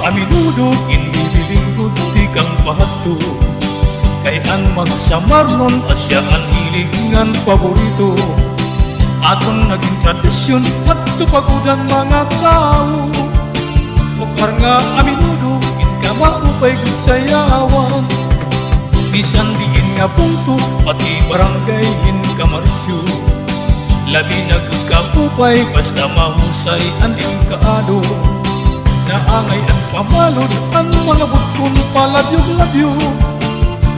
aminudo inililingkod di kang pahato. Kay an magsamar nun asya an hilig ngan paborito. Aton naging tradisyon at tupagudan mga tao. Tukar nga aminudo in ka maupay kasayawan. Bisan diin nga punto pati barangay in kamarsyo. Labi nagkapupay basta mahusay an inkaado. Naangay ang pamalod ang mga butkon palabyo-labyo.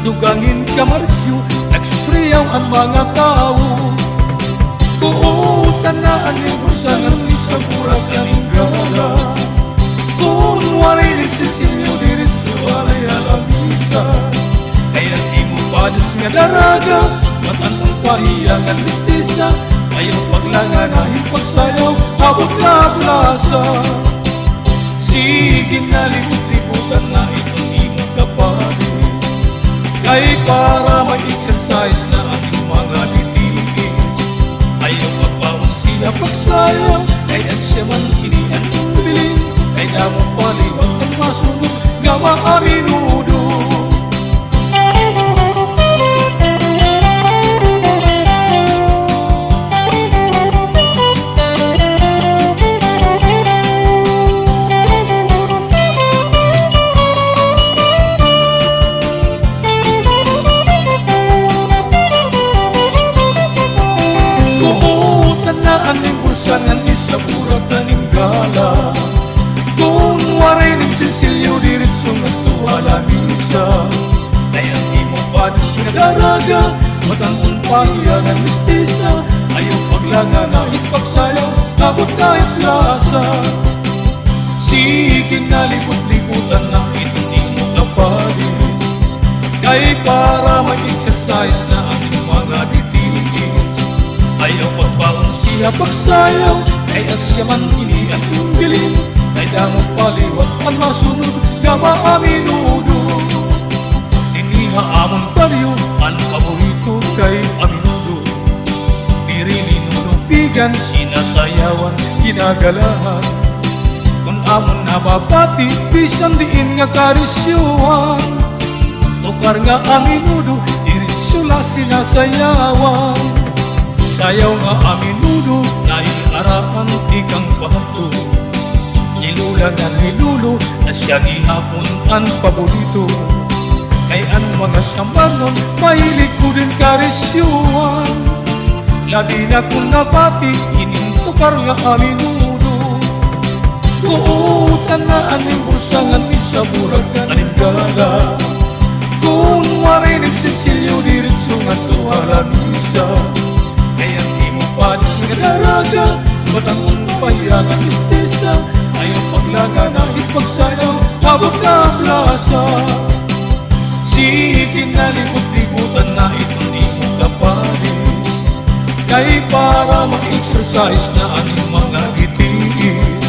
Dugangin kamarsyo nagsusriyaw ang mga tao. Kuutan na ang libusan ang isang murag kaningala. Kung waray ni Cecilio diritso alay alamisa. Kaya di mo padas nga daraga matantang pahiyangan mistisa. Ayaw paglangan na ipagsayaw abot na plaza. Sige na libut-libutan na itong imong kapanis. Kay para mag-exercise na ating mga ditigis. Ayaw magpaon siya pagsayaw. Kay asya man iniyan kong bilin. Kay damong paliwag at masunod nga maaminudo. Sangan isa pura taningala. Kung waray ng Cecilio diretso nga tuwala misa. Kaya di mo padas nga daraga matantong pahiyangan mistisa. Ayaw paglangan na ipagsayaw abot na plaza. Sige na libut-libutan na itong imong kapalis. Kay para mag-exercise na ating mga ditigis. Ayaw pagbaon siya pagsayaw. Kay asya man iniyan kong bilin. Kay damong paliwat ang masunod nga maaminudo. Diniha amon paliw ang paborito kay aminudo. Nirininunupigan sinasayawan ginagalahan. Kung amon nababati bisan diin nga karisyuhan. Tukar nga aminudo diritsula sinasayawan. Sayaw nga aminudo na iaraan di kang pahato. Nilula na nilulo na siya gihapon ang paborito. Kay ang mga sambanon mahilig ko din karisyuhan. Labi na kung napati inintukar nga aminudo. Kuutan na aning bursangan isa burag na aningala. Kung marinig Cecilio diretso nga tuwala misa. Kaya di mo panis nga daraga matangong pahiyangan mistisa. Ayaw paglaga na ipagsayaw abot na plaza. Sige na libut-libutan na itong imong kapalis. Kay para mag-exercise na aning mga ditigis.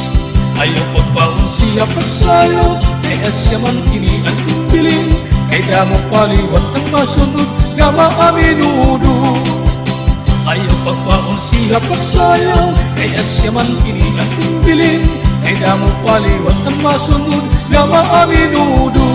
Ayaw pagbaon siya pagsayaw. Kay asya man inian kong bilin. Kay damong paliwat ang masunod nga maaminudo. Ayaw pagbaon siya pagsayaw. Kay asya man inian kong bilin. Kay damong paliwat ang masunod nga maaminudo.